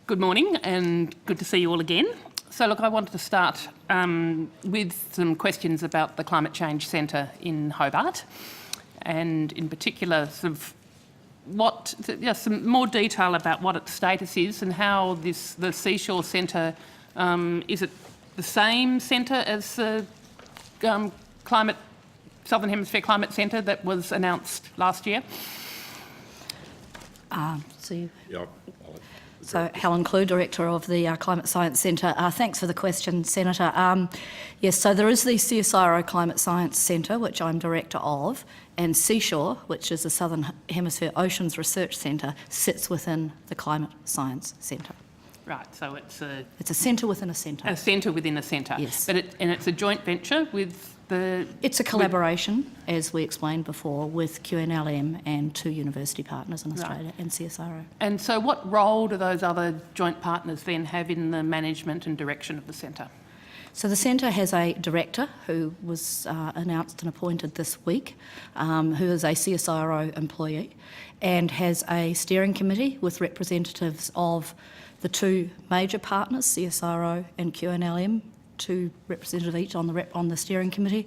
Good morning and good to see you all again. So look, I wanted to start with some questions about the Climate Change Centre in Hobart, and in particular some more detail about what its status is and how the Seashore Centre, is it the same centre as the Southern Hemisphere Climate Centre that was announced last year? So Helen Clue, Director of the Climate Science Centre. Thanks for the question, Senator. Yes, so there is the CSIRO Climate Science Centre, which I'm Director of, and Seashore, which is the Southern Hemisphere Oceans Research Centre, sits within the Climate Science Centre. Right, so it's a centre within a centre. A centre within a centre. Yes. And it's a joint venture with the... It's a collaboration, as we explained before, with QNLM and two university partners in Australia and CSIRO. And so what role do those other joint partners then have in the management and direction of the centre? So the centre has a director who was announced and appointed this week, who is a CSIRO employee, and has a steering committee with representatives of the two major partners, CSIRO and QNLM, two representatives each on the steering committee,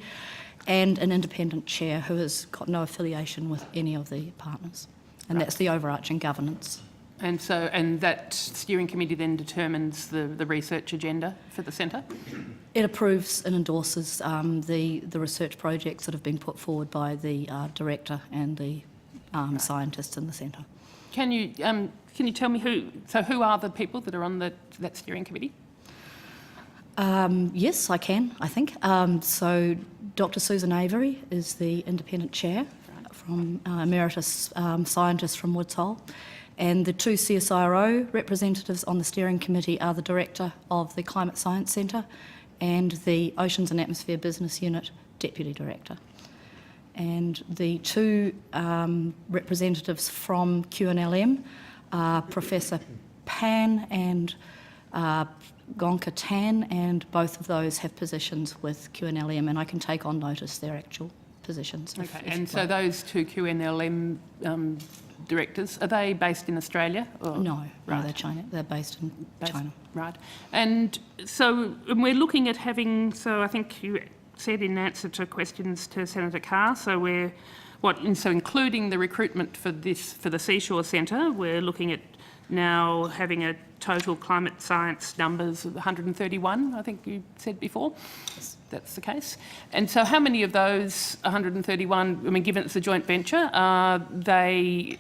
and an independent chair who has got no affiliation with any of the partners. And that's the overarching governance. And that steering committee then determines the research agenda for the centre? It approves and endorses the research projects that have been put forward by the director and the scientists in the centre. Can you tell me who are the people that are on that steering committee? Yes, I can, I think. So Dr Susan Avery is the independent chair, from emeritus scientist from Woods Hole. And the two CSIRO representatives on the steering committee are the director of the Climate Science Centre and the Oceans and Atmosphere Business Unit deputy director. And the two representatives from QNLM are Professor Pan and Gonka Tan, and both of those have positions with QNLM, and I can take on notice their actual positions. Okay, and so those two QNLM directors, are they based in Australia? Or? No, they're China. They're based in China. Right. And so we're looking at having, so I think you said in answer to questions to Senator Carr, so including the recruitment for the Seashore Centre, we're looking at now having a total climate science numbers of 131, I think you said before. Yes. That's the case. And so how many of those 131, I mean, given it's a joint venture, are they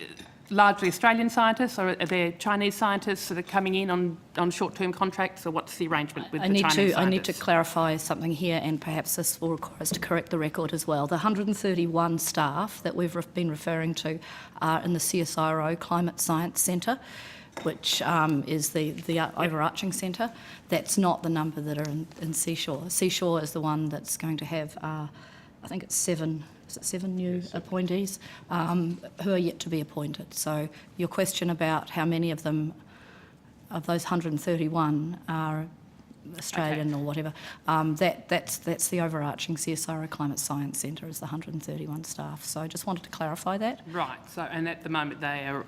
largely Australian scientists, or are there Chinese scientists that are coming in on short-term contracts, or what's the arrangement with the Chinese scientists? I need to clarify something here, and perhaps this will require us to correct the record as well. The 131 staff that we've been referring to are in the CSIRO Climate Science Centre, which is the overarching centre. That's not the number that are in Seashore. Seashore is the one that's going to have, I think it's seven new appointees who are yet to be appointed. So your question about how many of them, of those 131, are Australian or whatever, that's the overarching CSIRO Climate Science Centre is the 131 staff. So I just wanted to clarify that. Right. So, and at the moment they are...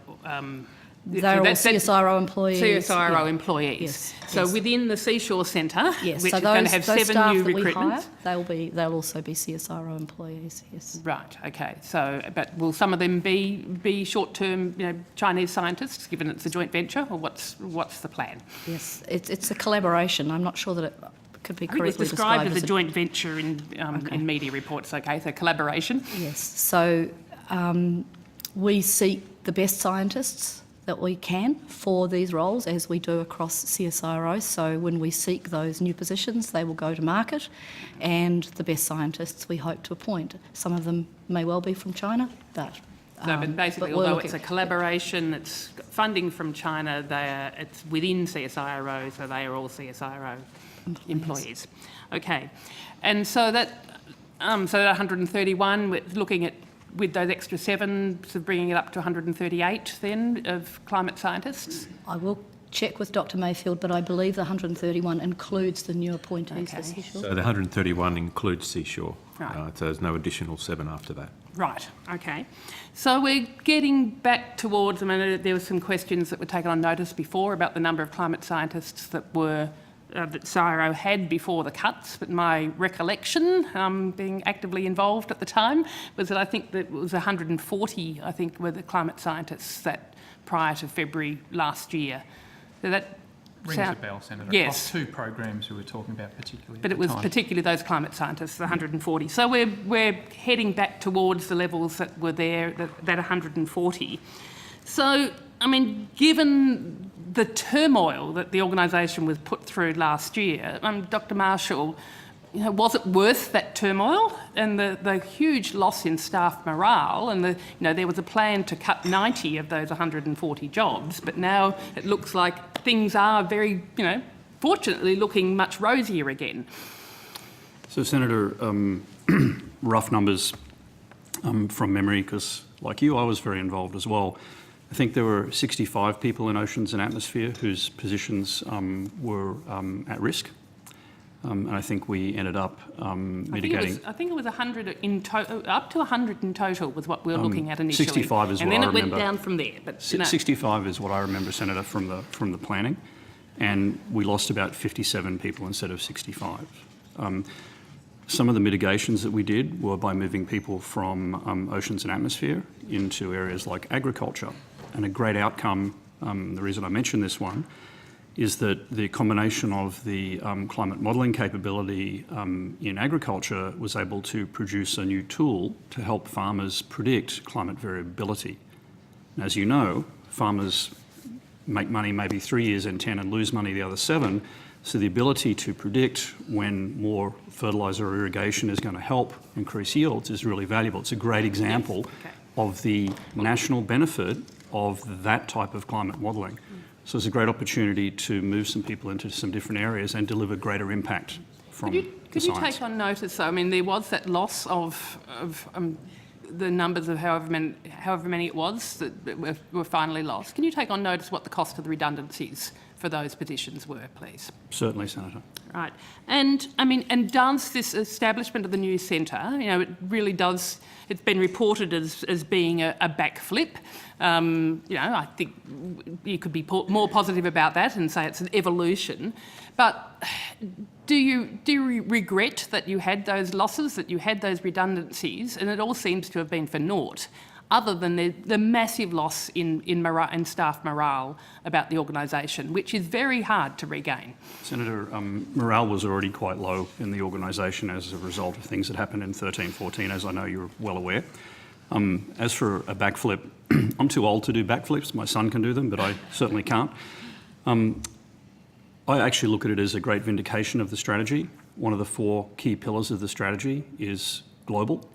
They're all CSIRO employees. CSIRO employees. Yes. So within the Seashore Centre, yes. which so is going to have 7 new recruitments, they'll also be CSIRO employees. Yes. Right. Okay. So, but will some of them be short-term, Chinese scientists, given it's a joint venture, or what's the plan? Yes, it's a collaboration. I'm not sure that it could be correctly described. It was described as a joint venture in media reports. Okay, so collaboration. Yes. So we seek the best scientists that we can for these roles, as we do across CSIRO. So when we seek those new positions, they will go to market, and the best scientists we hope to appoint. Some of them may well be from China, but... but basically, although it's a collaboration, it's funding from China, it's within CSIRO, so they are all CSIRO employees. Okay. And so that 131, we're looking at, with those extra 7, so bringing it up to 138 then of climate scientists? I will check with Dr Mayfield, but I believe the 131 includes the new appointees for Seashore. So the 131 includes Seashore, right. So there's no additional 7 after that. Right, okay. So we're getting back towards, I mean, there were some questions that were taken on notice before about the number of climate scientists that CSIRO had before the cuts, but my recollection, being actively involved at the time, was that I think that it was 140, I think, were the climate scientists that prior to February last year. So that rings a bell, Senator. Yes. Across 2 programs we were talking about particularly. But it was particularly those climate scientists, the 140. So we're heading back towards the levels that were there, that 140. So, I mean, given the turmoil that the organisation was put through last year, Dr. Marshall, was it worth that turmoil and the huge loss in staff morale? And there was a plan to cut 90 of those 140 jobs, but now it looks like things are very, fortunately looking much rosier again. So, Senator, rough numbers from memory, because like you, I was very involved as well. I think there were 65 people in Oceans and Atmosphere whose positions were at risk. And I think we ended up mitigating. I think it was 100 in total, up to 100 in total was what we were looking at initially. 65 is and what I remember. And then it went down from there. But 65 is what I remember, Senator, from the planning, and we lost about 57 people instead of 65. Some of the mitigations that we did were by moving people from Oceans and Atmosphere into areas like agriculture, and a great outcome. The reason I mention this one is that the combination of the climate modelling capability in agriculture was able to produce a new tool to help farmers predict climate variability. And as you know, farmers make money maybe 3 years in 10 and lose money the other 7. So the ability to predict when more fertiliser or irrigation is going to help increase yields is really valuable. It's a great example of the national benefit of that type of climate modelling. So it's a great opportunity to move some people into some different areas and deliver greater impact from the science. Could you take on notice, though, I mean, there was that loss of the numbers of however many it was that were finally lost. Can you take on notice what the cost of the redundancies for those positions were, please? Certainly, Senator. Right. And, I mean, and does this establishment of the new centre, it really does, it's been reported as being a backflip. I think you could be more positive about that and say it's an evolution. But do you regret that you had those losses, that you had those redundancies, and it all seems to have been for naught, other than the massive loss in staff morale about the organisation, which is very hard to regain? Senator, morale was already quite low in the organisation as a result of things that happened in 13-14, as I know you're well aware. As for a backflip, I'm too old to do backflips. My son can do them, but I certainly can't. I actually look at it as a great vindication of the strategy. One of the 4 key pillars of the strategy is global.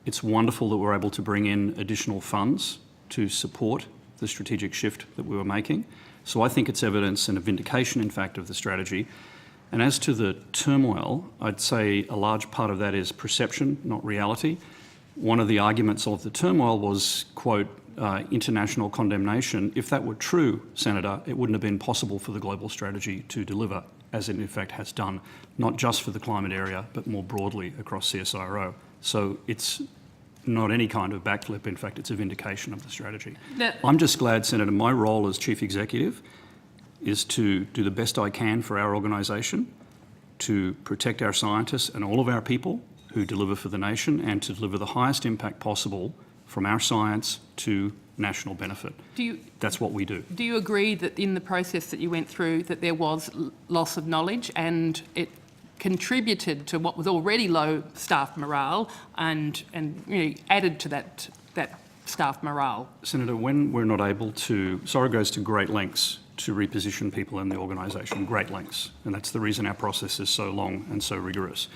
It's wonderful that we're able to bring in additional funds to support the strategic shift that we were making. So I think it's evidence and a vindication, in fact, of the strategy. And as to the turmoil, I'd say a large part of that is perception, not reality. One of the arguments of the turmoil was, quote, international condemnation. If that were true, Senator, it wouldn't have been possible for the global strategy to deliver, as it in fact has done, not just for the climate area, but more broadly across CSIRO. So it's not any kind of backflip. In fact, it's a vindication of the strategy. I'm just glad, Senator, my role as Chief Executive is to do the best I can for our organisation, to protect our scientists and all of our people who deliver for the nation, and to deliver the highest impact possible from our science to national benefit. That's what we do. Do you agree that in the process that you went through that there was loss of knowledge and it contributed to what was already low staff morale and added to that staff morale? Senator, when we're not able to, CSIRO goes to great lengths to reposition people in the organisation, great lengths, and that's the reason our process is so long and so rigorous.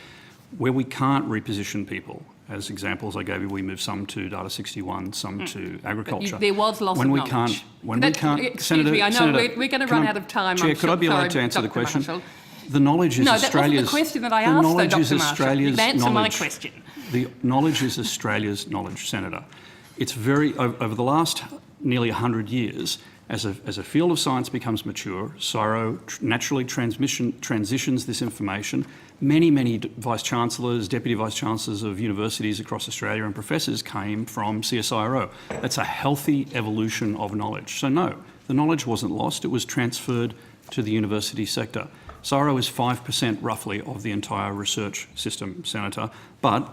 Where we can't reposition people, as examples I gave you, we moved some to Data 61, some to agriculture. There was loss of knowledge. Excuse me, I know Senator, we're going to run out of time. Chair, could I be allowed to answer the question? The knowledge is Australia's... No, that wasn't the question that I asked, though, Dr. Marshall. You've answered my question. The knowledge is Australia's knowledge, Senator. It's very... Over the last nearly 100 years, As a field of science becomes mature, CSIRO naturally transitions this information. Many vice chancellors, deputy vice chancellors of universities across Australia and professors came from CSIRO. That's a healthy evolution of knowledge. So no, the knowledge wasn't lost, it was transferred to the university sector. CSIRO is 5% roughly of the entire research system, Senator, but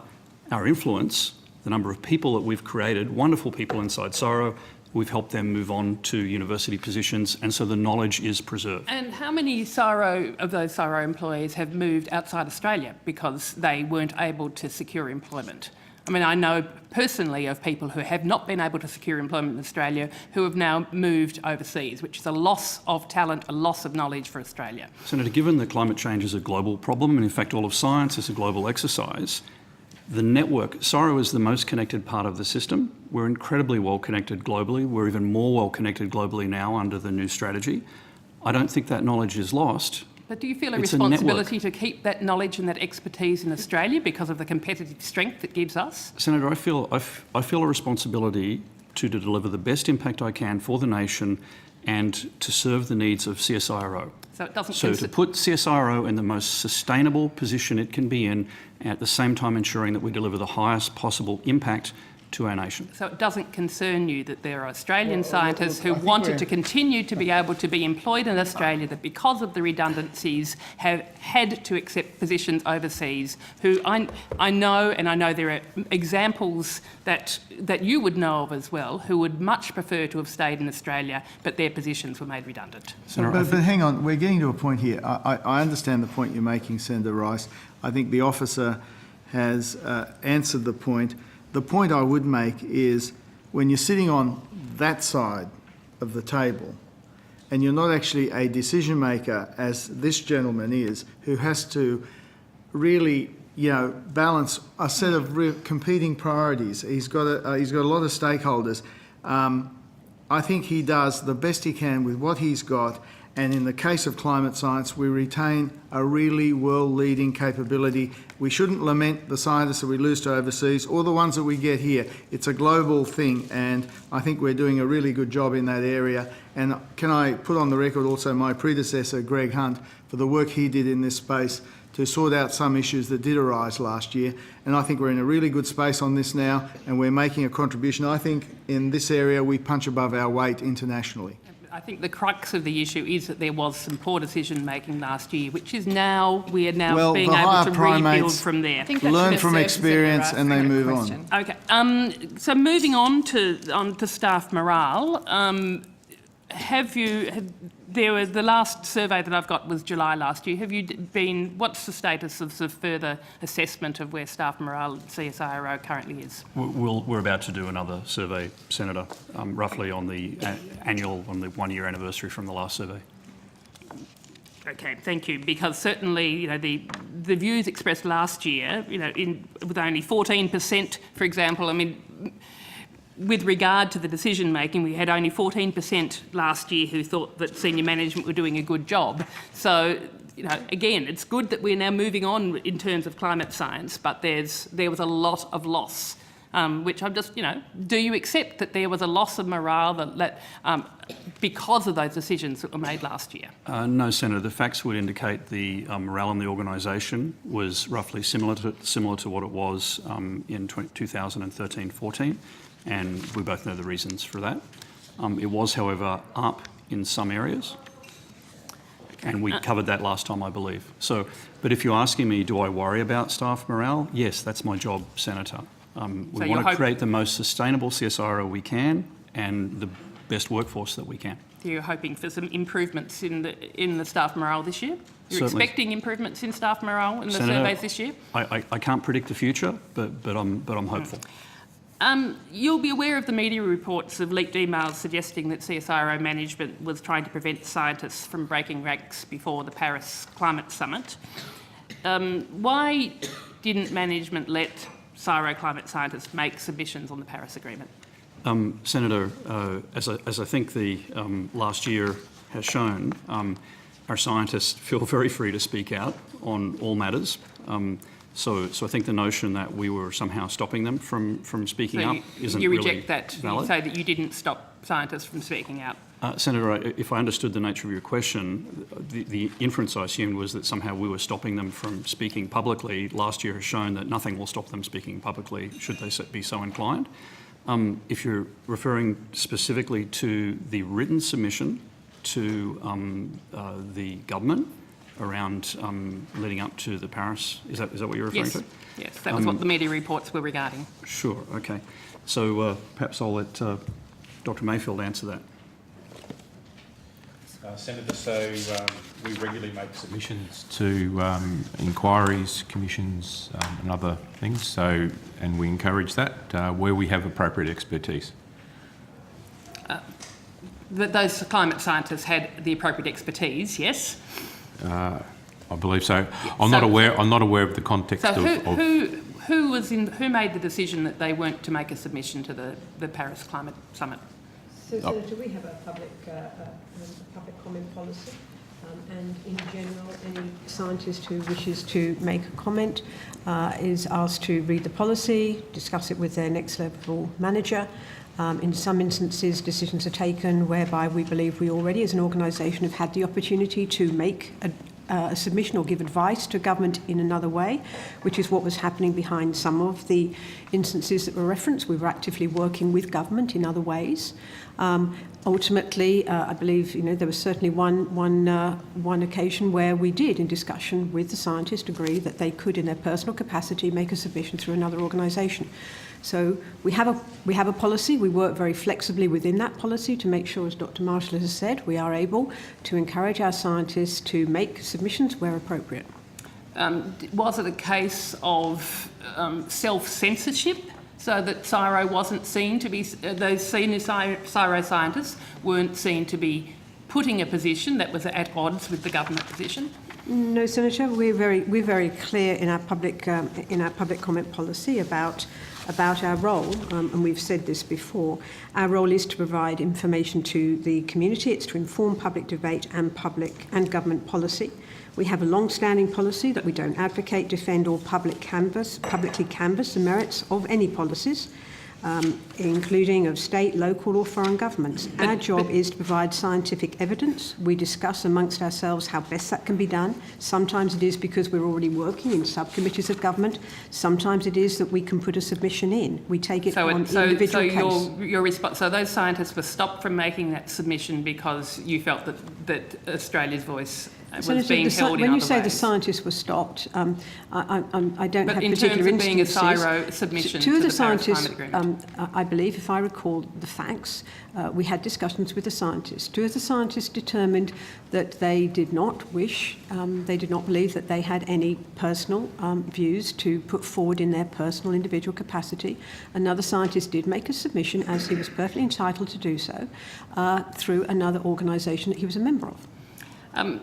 our influence, the number of people that we've created, wonderful people inside CSIRO, we've helped them move on to university positions, and so the knowledge is preserved. And how many of those CSIRO employees have moved outside Australia because they weren't able to secure employment? I mean, I know personally of people who have not been able to secure employment in Australia who have now moved overseas, which is a loss of talent, a loss of knowledge for Australia. Senator, given that climate change is a global problem, and in fact all of science is a global exercise, the network, CSIRO is the most connected part of the system. We're incredibly well connected globally. We're even more well connected globally now under the new strategy. I don't think that knowledge is lost. But do you feel a It's responsibility to keep that knowledge and that expertise in Australia because of the competitive strength it gives us? Senator, I feel a responsibility to deliver the best impact I can for the nation and to serve the needs of CSIRO. So it doesn't. So to put CSIRO in the most sustainable position it can be in, at the same time ensuring that we deliver the highest possible impact to our nation. So it doesn't concern you that there are Australian scientists who wanted to continue to be able to be employed in Australia, that because of the redundancies have had to accept positions overseas, who I know, and I know there are examples that you would know of as well, who would much prefer to have stayed in Australia, but their positions were made redundant. But hang on, we're getting to a point here. I understand the point you're making, Senator Rice. I think the officer has answered the point. The point I would make is when you're sitting on that side of the table and you're not actually a decision maker, as this gentleman is, who has to really, balance a set of competing priorities. He's got a lot of stakeholders. I think he does the best he can with what he's got. And in the case of climate science, we retain a really world-leading capability. We shouldn't lament the scientists that we lose to overseas or the ones that we get here. It's a global thing, and I think we're doing a really good job in that area. And can I put on the record also my predecessor, Greg Hunt, for the work he did in this space to sort out some issues that did arise last year. And I think we're in a really good space on this now, and we're making a contribution. I think in this area we punch above our weight internationally. I think the crux of the issue is that there was some poor decision making last year, which is now we are now being able to rebuild from there. Learn from experience and they move on. Okay. So moving on to staff morale. The last survey that I've got was July last year. What's the status of the further assessment of where staff morale at CSIRO currently is? We're about to do another survey, Senator, roughly on the 1-year anniversary from the last survey. Okay, thank you. Because certainly, the views expressed last year, with only 14%, for example, with regard to the decision making, we had only 14% last year who thought that senior management were doing a good job. So, again, it's good that we're now moving on in terms of climate science, but there was a lot of loss, which I'm just, do you accept that there was a loss of morale because of those decisions that were made last year? No, Senator. The facts would indicate the morale in the organisation was roughly similar to what it was in 2013-14. And we both know the reasons for that. It was, however, up in some areas, and we covered that last time, I believe. But if you're asking me, do I worry about staff morale? Yes, that's my job, Senator. We want to create the most sustainable CSIRO we can and the best workforce that we can. So you're hoping for some improvements in the staff morale this year? You're Certainly. Expecting improvements in staff morale in the Senator, surveys this year? I can't predict the future, but I'm hopeful. You'll be aware of the media reports of leaked emails suggesting that CSIRO management was trying to prevent scientists from breaking ranks before the Paris Climate Summit. Why didn't management let CSIRO climate scientists make submissions on the Paris Agreement? Senator, as I think the last year has shown, our scientists feel very free to speak out on all matters. So I think the notion that we were somehow stopping them from speaking up isn't really valid. You reject that? You say that you didn't stop scientists from speaking out. Senator, if I understood the nature of your question, the inference I assumed was that somehow we were stopping them from speaking publicly. Last year has shown that nothing will stop them speaking publicly should they be so inclined. If you're referring specifically to the written submission to the government around leading up to the Paris, is that what you're referring to? Yes, that was what the media reports were regarding. Sure, okay. So perhaps I'll let Dr Mayfield answer that. Senator, so we regularly make submissions to inquiries, commissions and other things, and we encourage that where we have appropriate expertise. That those climate scientists had the appropriate expertise, yes? I believe so. Yeah, I'm not aware of the context so of who made the decision that they weren't to make a submission to the Paris Climate Summit? So, Senator, we have a public comment policy, and in general, any scientist who wishes to make a comment is asked to read the policy, discuss it with their next level manager. In some instances, decisions are taken whereby we believe we already, as an organisation, have had the opportunity to make a submission or give advice to government in another way, which is what was happening behind some of the instances that were referenced. We were actively working with government in other ways. Ultimately, I believe there was certainly one occasion where we did, in discussion with the scientists, agree that they could, in their personal capacity, make a submission through another organisation. So we have a policy. We work very flexibly within that policy to make sure, as Dr. Marshall has said, we are able to encourage our scientists to make submissions where appropriate. Was it a case of self-censorship, so that CSIRO wasn't seen to be, those senior CSIRO scientists weren't seen to be putting a position that was at odds with the government position? No, Senator. We're very clear in our public comment policy about our role, and we've said this before. Our role is to provide information to the community. It's to inform public debate and government policy. We have a long-standing policy that we don't advocate, defend, or publicly canvass the merits of any policies, including of state, local or foreign governments. Our job is to provide scientific evidence. We discuss amongst ourselves how best that can be done. Sometimes it is because we're already working in subcommittees of government. Sometimes it is that we can put a submission in. We take it on individual case. Your response, so those scientists were stopped from making that submission because you felt that Australia's voice was being held in other ways. When you say the scientists were stopped, I don't have particular instances. But in terms of being a CSIRO submission to the Paris Climate Agreement? I believe, if I recall the facts, we had discussions with the scientists. Two of the scientists determined that they did not wish, they did not believe that they had any personal views to put forward in their personal individual capacity. Another scientist did make a submission, as he was perfectly entitled to do so, through another organisation that he was a member of.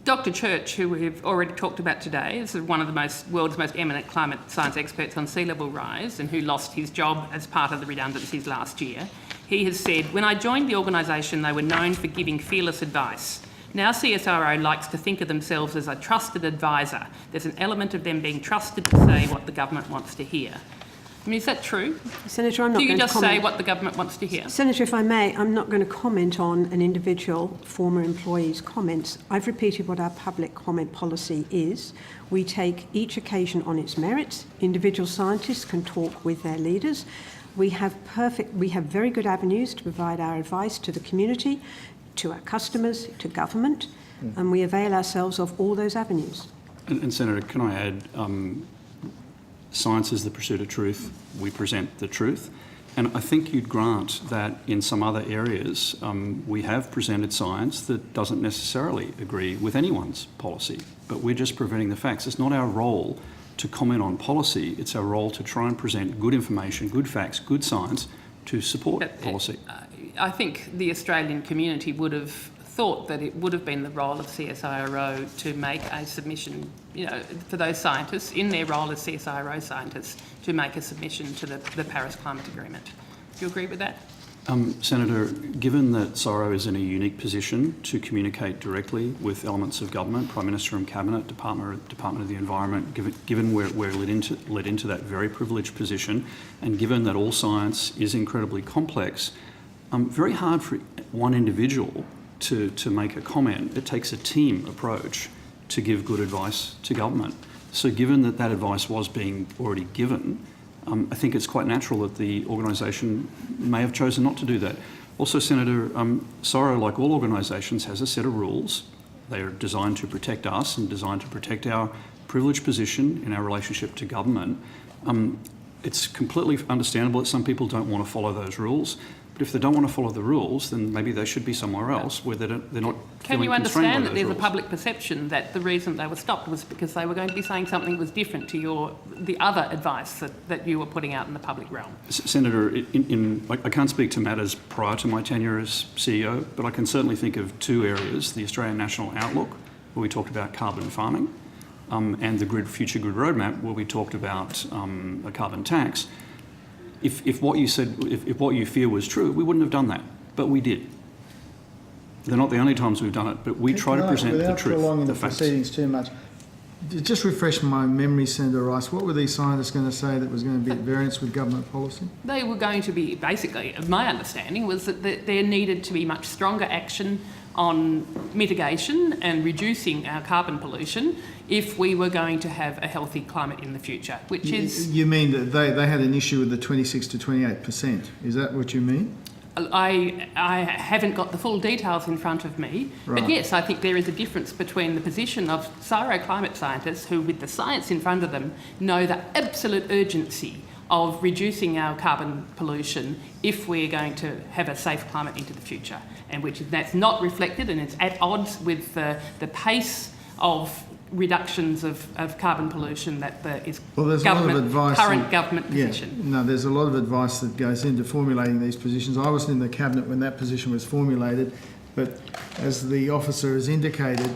Dr Church, who we've already talked about today, is one of the world's most eminent climate science experts on sea level rise, and who lost his job as part of the redundancies last year. He has said, "When I joined the organisation, they were known for giving fearless advice. Now CSIRO likes to think of themselves as a trusted advisor. There's an element of them being trusted to say what the government wants to hear." I mean, is that true? Senator, I'm not going to comment. Do you just say what the government wants to hear? Senator, if I may, I'm not going to comment on an individual former employee's comments. I've repeated what our public comment policy is. We take each occasion on its merits. Individual scientists can talk with their leaders. We have very good avenues to provide our advice to the community, to our customers, to government, and we avail ourselves of all those avenues. And Senator, can I add, science is the pursuit of truth. We present the truth. And I think you'd grant that in some other areas we have presented science that doesn't necessarily agree with anyone's policy, but we're just presenting the facts. It's not our role to comment on policy. It's our role to try and present good information, good facts, good science to support policy. I think the Australian community would have thought that it would have been the role of CSIRO to make a submission, for those scientists in their role as CSIRO scientists to make a submission to the Paris Climate Agreement. Do you agree with that? Senator, given that CSIRO is in a unique position to communicate directly with elements of government, Prime Minister and Cabinet, Department of the Environment, given we're led into that very privileged position, and given that all science is incredibly complex, very hard for one individual to make a comment. It takes a team approach to give good advice to government. So given that that advice was being already given, I think it's quite natural that the organisation may have chosen not to do that. Also, Senator, CSIRO, like all organisations, has a set of rules. They are designed to protect us and designed to protect our privileged position in our relationship to government. It's completely understandable that some people don't want to follow those rules. But if they don't want to follow the rules, then maybe they should be somewhere else where they're not. Can you understand that there's a public rules. perception that the reason they were stopped was because they were going to be saying something was different to the other advice that you were putting out in the public realm? Senator, I can't speak to matters prior to my tenure as CEO, but I can certainly think of two areas: the Australian National Outlook, where we talked about carbon farming, and the Future Grid Roadmap, where we talked about a carbon tax. If what you said, if what you fear was true, we wouldn't have done that, but we did. They're not the only times we've done it, but we try to present the truth, Without prolonging the the facts. proceedings too much, just refresh my memory, Senator Rice. What were these scientists going to say that was going to be at variance with government policy? They were going to be, basically, my understanding was that there needed to be much stronger action on mitigation and reducing our carbon pollution if we were going to have a healthy climate in the future, which is... You mean that they had an issue with the 26 to 28%? Is that what you mean? I haven't got the full details in front of me, Right. but yes, I think there is a difference between the position of CSIRO climate scientists who, with the science in front of them, know the absolute urgency of reducing our carbon pollution if we're going to have a safe climate into the future, and that's not reflected, and it's at odds with the pace of reductions of carbon pollution that is There's a lot of advice current government position. No, there's a lot of advice that goes into formulating these positions. I wasn't in the cabinet when that position was formulated, but as the officer has indicated,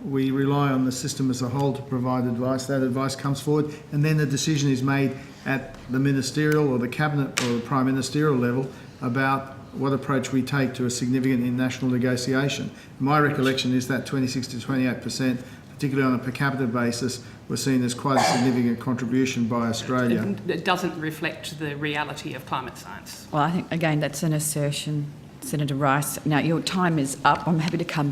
we rely on the system as a whole to provide advice. That advice comes forward, and then the decision is made at the ministerial or the cabinet or the prime ministerial level about what approach we take to a significant international negotiation. My recollection is that 26 to 28%, particularly on a per capita basis, was seen as quite a significant contribution by Australia. It doesn't reflect the reality of climate science. Well, I think, again, that's an assertion, Senator Rice. Now, your time is up. I'm happy to come